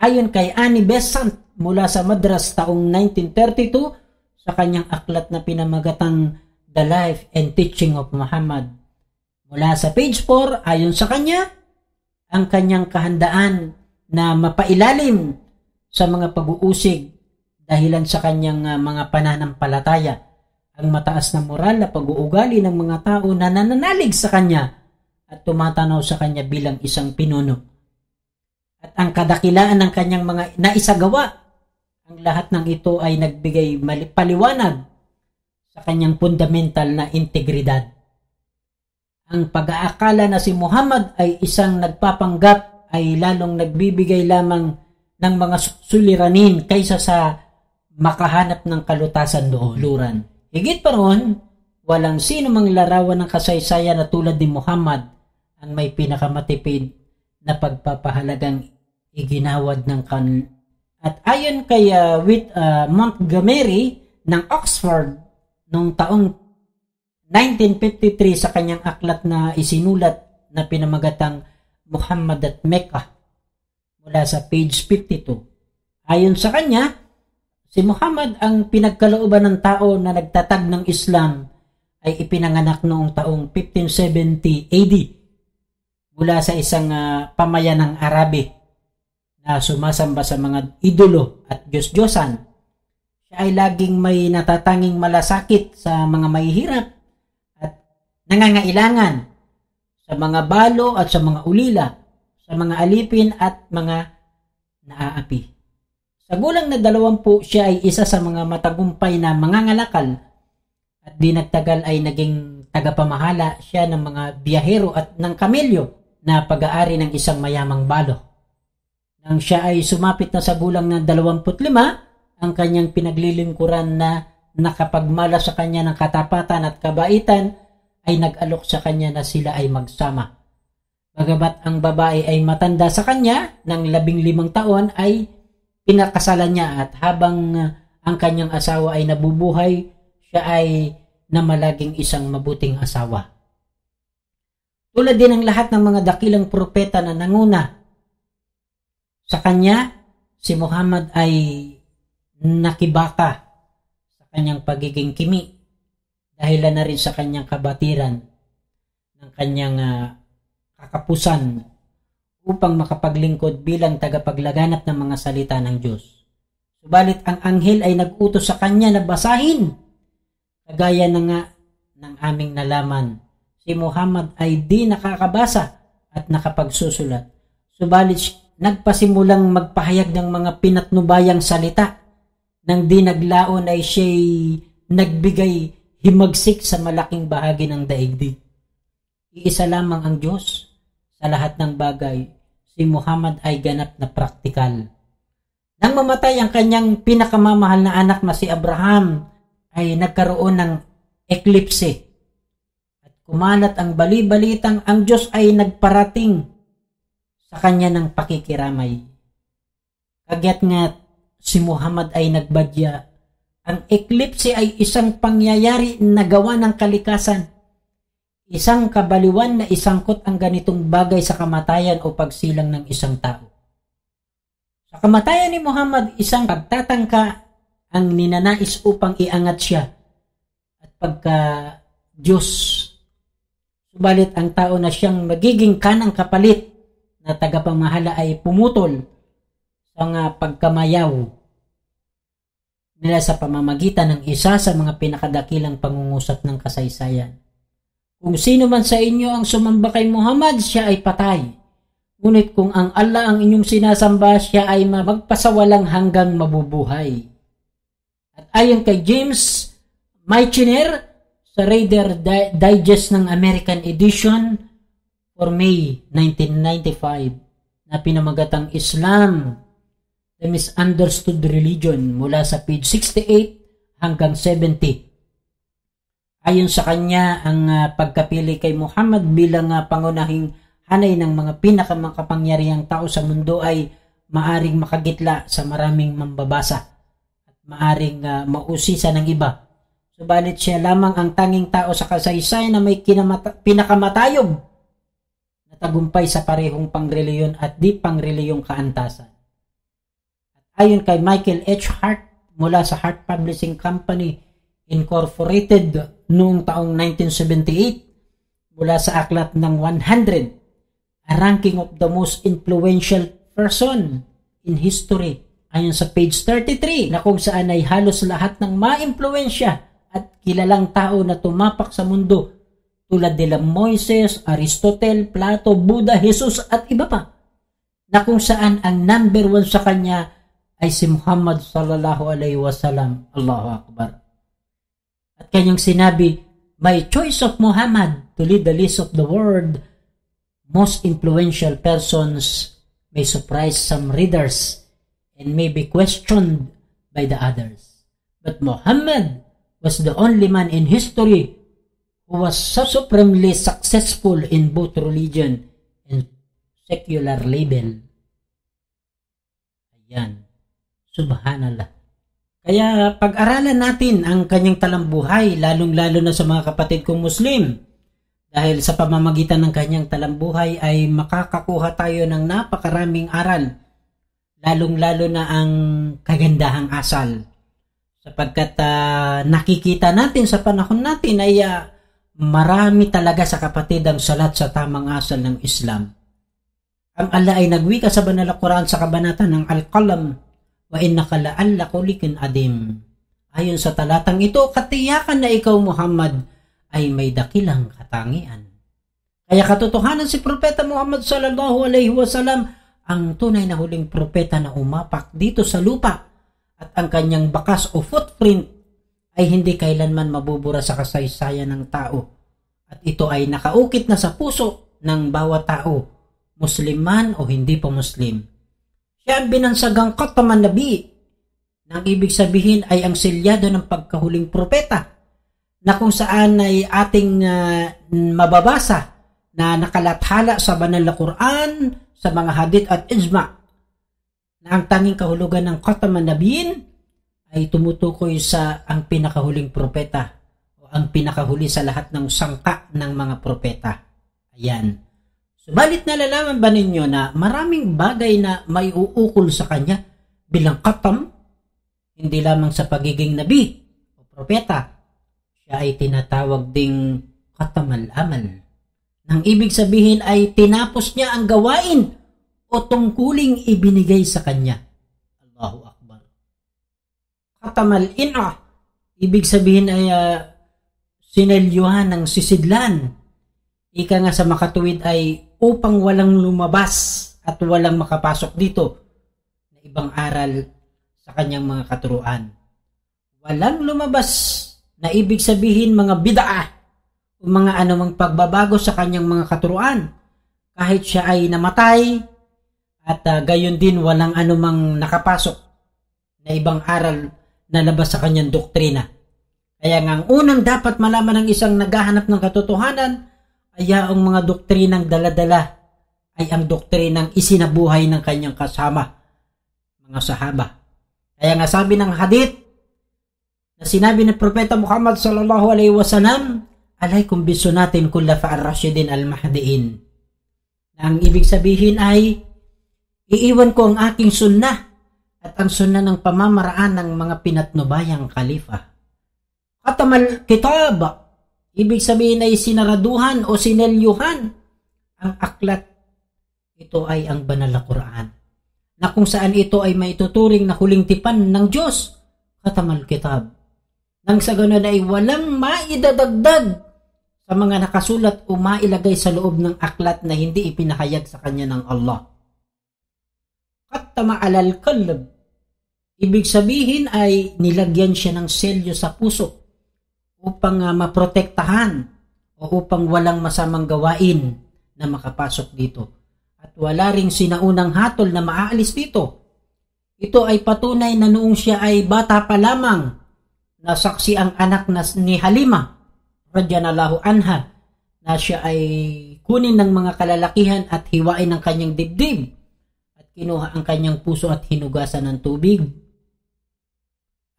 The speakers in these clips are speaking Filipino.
Ayon kay Annie Besant mula sa Madras taong 1932 sa kanyang aklat na pinamagatang The Life and Teaching of Muhammad. Mula sa page 4, ayon sa kanya, ang kanyang kahandaan na mapailalim sa mga pag-uusig dahilan sa kanyang mga pananampalataya, ang mataas na moral na pag-uugali ng mga tao na nananalig sa kanya at tumatanaw sa kanya bilang isang pinuno. At ang kadakilaan ng kanyang mga naisagawa, ang lahat ng ito ay nagbigay paliwanag sa kanyang fundamental na integridad. Ang pag-aakala na si Muhammad ay isang nagpapanggap ay lalong nagbibigay lamang ng mga suliranin kaysa sa makahanap ng kalutasan doon. Higit pa roon, walang sino mang larawan ng kasaysayan na tulad ni Muhammad ang may pinakamatipid na pagpapahalagang iginawad ng At ayon kay Montgomery ng Oxford noong taong 1953 sa kanyang aklat na isinulat na pinamagatang Muhammad at Mecca mula sa page 52. Ayon sa kanya, si Muhammad ang pinagkalooban ng tao na nagtatag ng Islam ay ipinanganak noong taong 1570 AD mula sa isang pamayanang Arabe na sumasamba sa mga idolo at Diyos-Diyosan. Siya ay laging may natatanging malasakit sa mga mahihirap at nangangailangan, sa mga balo at sa mga ulila, sa mga alipin at mga naaapi. Sa gulang na 20, siya ay isa sa mga matagumpay na mangangalakal at di nagtagal ay naging tagapamahala siya ng mga biyahero at ng kamelyo na pag-aari ng isang mayamang balo. Nang siya ay sumapit na sa gulang na 25, ang kanyang pinaglilingkuran na nakapagmala sa kanya ng katapatan at kabaitan ay nag-alok sa kanya na sila ay magsama. Bagamat ang babae ay matanda sa kanya ng 15 taon ay pinakasalan niya at habang ang kanyang asawa ay nabubuhay, siya ay namalaging isang mabuting asawa. Tulad din ng lahat ng mga dakilang propeta na nanguna sa kanya, si Muhammad ay nakibaka sa kanyang pagiging kimi dahilan na rin sa kanyang kabatiran ng kanyang kakapusan upang makapaglingkod bilang tagapaglaganap ng mga salita ng Diyos. Subalit ang anghel ay nag-utos sa kanya na basahin. Kagaya na nga ng aming nalaman, si Muhammad ay di nakakabasa at nakapagsusulat. Subalit nagpasimulang magpahayag ng mga pinatnubayang salita. Nang di naglaon ay siya'y nagbigay himagsik sa malaking bahagi ng daigdig. Iisa lamang ang Diyos sa lahat ng bagay. Si Muhammad ay ganap na praktikal. Nang mamatay ang kanyang pinakamamahal na anak na si Abraham, ay nagkaroon ng eklipse. At kumalat ang bali-balitang ang Diyos ay nagparating sa kanya ng pakikiramay. Kagyat nga si Muhammad ay nagbadya, ang eklipse ay isang pangyayari na gawa ng kalikasan. Isang kabaliwan na isangkot ang ganitong bagay sa kamatayan o pagsilang ng isang tao. Sa kamatayan ni Muhammad, isang pagtatangka ang ninanais upang iangat siya at pagka Diyos. Subalit ang tao na siyang magiging kanang kapalit na tagapamahala ay pumutol sa pagkamayaw nila sa pamamagitan ng isa sa mga pinakadakilang pangungusap ng kasaysayan. Kung sino man sa inyo ang sumamba kay Muhammad, siya ay patay. Ngunit kung ang Allah ang inyong sinasamba, siya ay magpasawalang hanggang mabubuhay. At ayon kay James Michener sa Reader Digest ng American Edition for May 1995 na pinamagatang Islam, The Misunderstood Religion mula sa page 68 hanggang 70. Ayon sa kanya, ang pagkapili kay Muhammad bilang pangunahing hanay ng mga pinakamakapangyarihang tao sa mundo ay maaring makagitla sa maraming mambabasa at maaring mausisa ng iba. Subalit siya lamang ang tanging tao sa kasaysayan na may pinakamatayog na tagumpay sa parehong pangreliyon at di pangreliyong kaantasan. Ayon kay Michael H. Hart mula sa Hart Publishing Company Incorporated noong taong 1978 mula sa aklat ng 100, a ranking of the most influential person in history. Ayon sa page 33 na kung saan ay halos lahat ng maimpluwensya at kilalang tao na tumapak sa mundo tulad nila Moises, Aristotle, Plato, Buddha, Jesus at iba pa, na kung saan ang number 1 sa kanya ay si Muhammad sallallahu alaihi wasallam. Allahu Akbar. At kanyang sinabi, "My choice of Muhammad to lead the list of the world most influential persons may surprise some readers and may be questioned by the others. But Muhammad was the only man in history who was so supremely successful in both religion and secular label." Ayan. Subhanallah. Kaya pag-aralan natin ang kanyang talambuhay, lalong-lalo na sa mga kapatid kong Muslim. Dahil sa pamamagitan ng kanyang talambuhay ay makakakuha tayo ng napakaraming aral, lalong-lalo na ang kagandahang asal. Sapagkat nakikita natin sa panahon natin ay marami talaga sa kapatid ang salat sa tamang asal ng Islam. Ang Allah ay nagwika sa banal na Quran sa kabanata ng Al-Qalam, "Wa innaka la'alla qulikin adim." Ayon sa talatang ito, katiyakan na ikaw Muhammad ay may dakilang katangian. Kaya katotohanan si Propeta Muhammad sallallahu alaihi wasallam ang tunay na huling propeta na umapak dito sa lupa, at ang kanyang bakas o footprint ay hindi kailanman mabubura sa kasaysayan ng tao, at ito ay nakaukit na sa puso ng bawat tao, Muslim man o hindi pa Muslim. Siya ang binansagang Khataman Nabi, nang ibig sabihin ay ang selyado ng pagkahuling propeta, na kung saan ay ating mababasa na nakalathala sa banal na Quran, sa mga hadith at ijma, na ang tanging kahulugan ng Khataman Nabiyin ay tumutukoy sa ang pinakahuling propeta o ang pinakahuli sa lahat ng sangka ng mga propeta. Ayan. Subalit nalalaman ba ninyo na maraming bagay na may uukol sa kanya bilang khatam, hindi lamang sa pagiging nabi o propeta, siya ay tinatawag ding khatam al-amal. Nang ibig sabihin ay tinapos niya ang gawain o tungkuling ibinigay sa kanya. Allahu Akbar. Khatam al-in'ah, ibig sabihin ay sinelyuhan ng sisidlan. Ika nga sa makatuwid ay upang walang lumabas at walang makapasok dito na ibang aral sa kanyang mga katuruan. Walang lumabas na ibig sabihin mga bid'ah o mga anumang pagbabago sa kanyang mga katuruan, kahit siya ay namatay, at gayon din walang anumang nakapasok na ibang aral na labas sa kanyang doktrina. Kaya nga ang unang dapat malaman ng isang naghahanap ng katotohanan ay ang mga doktrinang daladala ay ang doktrinang isinabuhay ng kanyang kasama, mga sahaba. Kaya nga sabi ng hadith na sinabi ng Propeta Muhammad sallallahu alaihi wasallam, "Alaykum bisunatin kulla fa'ar-rasyidin al-mahdiin." Ang ibig sabihin ay iiwan ko ang aking sunnah at ang sunnah ng pamamaraan ng mga pinatnubayang khalifa. Khatamal kitab, ibig sabihin ay sinaraduhan o sinelyuhan ang aklat. Ito ay ang banal na Quran, na kung saan ito ay maituturing na huling tipan ng Diyos, Khatamal Kitab. Nang sa ganun ay walang maidadagdag sa mga nakasulat o mailagay sa loob ng aklat na hindi ipinahayag sa kanya ng Allah. Khatama alal qalb, ibig sabihin ay nilagyan siya ng selyo sa puso upang maprotektahan o upang walang masamang gawain na makapasok dito. At wala ring sinaunang hatol na maaalis dito. Ito ay patunay na noong siya ay bata pa lamang, nasaksi ang anak ni Halima radhiyallahu anha na siya ay kunin ng mga kalalakihan at hiwain ng kanyang dibdib at kinuha ang kanyang puso at hinugasan ng tubig.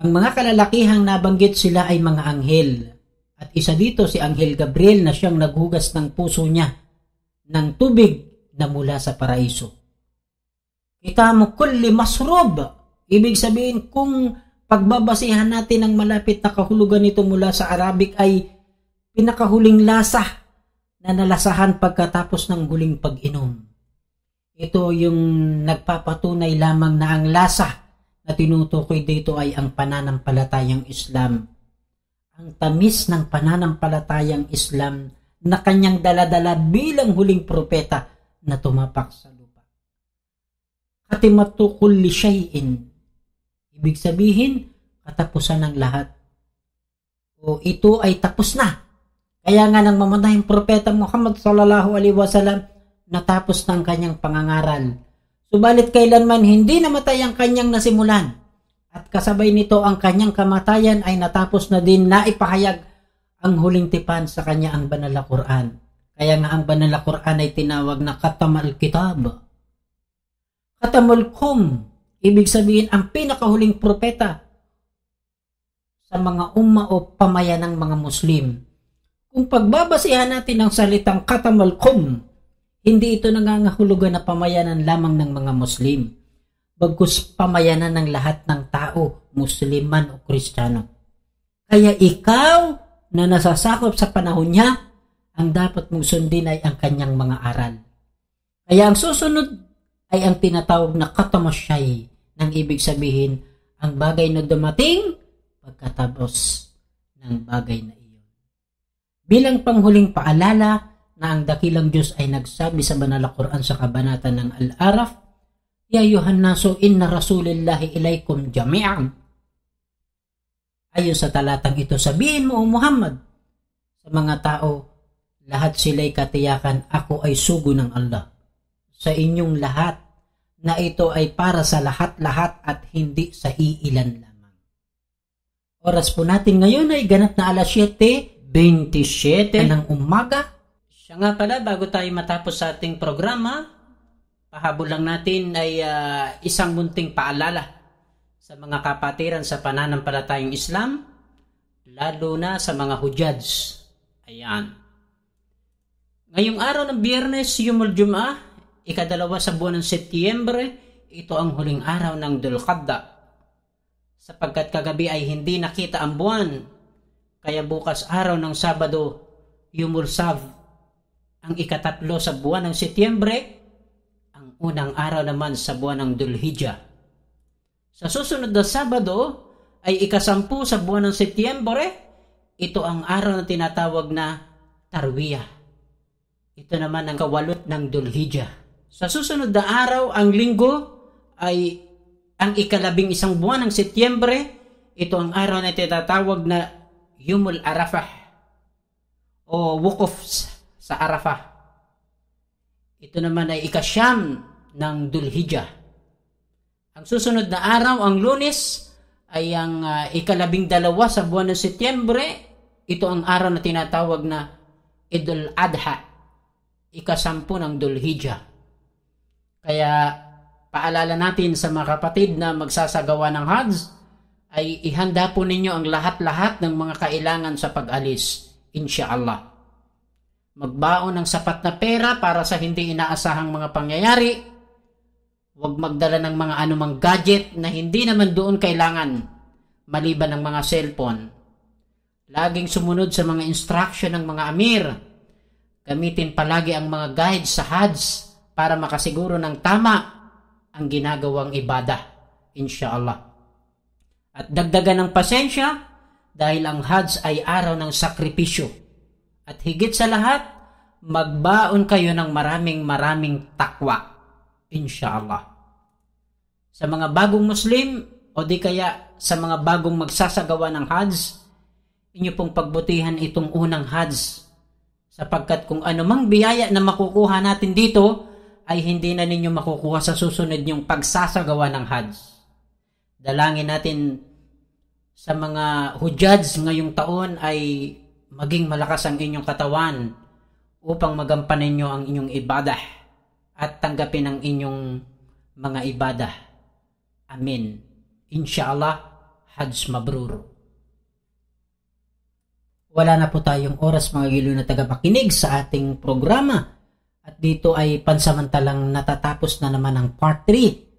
Ang mga kalalakihang nabanggit sila ay mga anghel, at isa dito si Anghel Gabriel na siyang naghugas ng puso niya ng tubig na mula sa paraiso. Kita mo kulli masrub, Ibig sabihin, kung pagbabasihan natin ang malapit na kahulugan nito mula sa Arabic ay pinakahuling lasa na nalasahan pagkatapos ng huling pag-inom. Ito yung nagpapatunay lamang na ang lasa na tinutukoy dito ay ang pananampalatayang Islam. Ang tamis ng pananampalatayang Islam na kanyang daladala bilang huling propeta na tumapak sa lupa. Katimatu kulli syai'in. Ibig sabihin, katapusan ng lahat. O ito ay tapos na. Kaya nga nang mamatay ang propeta Muhammad sallallahu alaihi wasallam, natapos na ang kanyang pangangaral. Subalit kailanman hindi namatay ang kanyang nasimulan. At kasabay nito ang kanyang kamatayan ay natapos na din na ipahayag ang huling tipan sa kanya ang banal na Quran. Kaya nga ang banal na Quran ay tinawag na Khatamal Kitab. Khatamul Qum, ibig sabihin ang pinakahuling propeta sa mga umma o pamayan ng mga Muslim. Kung pagbabasihan natin ang salitang Khatamul Qum, hindi ito nangangahulugan na pamayanan lamang ng mga Muslim, bagkus pamayanan ng lahat ng tao, Muslim man o Kristiyano. Kaya ikaw na nasasakop sa panahon niya, ang dapat mong sundin ay ang kanyang mga aral. Kaya ang susunod ay ang tinatawag na Khatamusyai, nang ibig sabihin ang bagay na dumating pagkatapos ng bagay na iyon. Bilang panghuling paalala na ang dakilang Diyos ay nagsabi sa banal na Quran sa kabanata ng Al-Araf, Ya ayuhan nasu inna rasulillahi ilaykum jami'an. Ayon sa talatang ito, sabihin mo, O Muhammad, sa mga tao, lahat sila'y katiyakan, ako ay sugo ng Allah. Sa inyong lahat, na ito ay para sa lahat-lahat at hindi sa iilan lamang. Oras po natin ngayon ay ganap na alas 7:27 ng umaga. Siya nga pala, bago tayo matapos sa ating programa, pahabol lang natin ay isang munting paalala sa mga kapatiran sa pananampalatayang Islam, lalo na sa mga Hujads. Ayan. Ngayong araw ng Biyernes, Yumul Jum'ah, ikadalawa sa buwan ng Setyembre, ito ang huling araw ng Dulqa'dah. Sapagkat kagabi ay hindi nakita ang buwan, kaya bukas araw ng Sabado, Yumul Sav, ang ikatatlo sa buwan ng Setyembre, ang unang araw naman sa buwan ng Dulhijjah. Sa susunod na Sabado ay ikasampu sa buwan ng Setyembre, ito ang araw na tinatawag na Tarwiyah. Ito naman ang kawalot ng Dulhijjah. Sa susunod na araw, ang Linggo, ay ang ika-11 buwan ng Setyembre, ito ang araw na tinatawag na Yumul Arafah o Wukuf sa Arafah. Ito naman ay ika-9 ng Dulhijjah. Ang susunod na araw, ang Lunes, ay ang ika-12 sa buwan ng Setyembre. Ito ang araw na tinatawag na Idul Adha, ika-10 ng Dulhijjah. Kaya paalala natin sa mga kapatid na magsasagawa ng Hajj, ay ihanda po ninyo ang lahat-lahat ng mga kailangan sa pag-alis, insyaallah. Magbaon ng sapat na pera para sa hindi inaasahang mga pangyayari. Huwag magdala ng mga anumang gadget na hindi naman doon kailangan, maliban ng mga cellphone. Laging sumunod sa mga instruction ng mga amir. Gamitin palagi ang mga guides sa Hajj para makasiguro ng tama ang ginagawang ibadah, insyaallah. At dagdagan ng pasensya dahil ang Hajj ay araw ng sakripisyo. At higit sa lahat, magbaon kayo ng maraming takwa, insyaallah. Sa mga bagong Muslim o di kaya sa mga bagong magsasagawa ng Hajj, inyo pong pagbutihan itong unang Hajj, sapagkat kung anumang biyaya na makukuha natin dito ay hindi na ninyo makukuha sa susunod yung pagsasagawa ng Hajj. Dalangin natin sa mga Hujjads ngayong taon ay maging malakas ang inyong katawan upang magampanan ninyo ang inyong ibadah at tanggapin ang inyong mga ibadah. Amin. Insyaallah, Hajj Mabrur. Wala na po tayong oras mga giliw na tagapakinig sa ating programa. At dito ay pansamantalang natatapos na naman ang part 3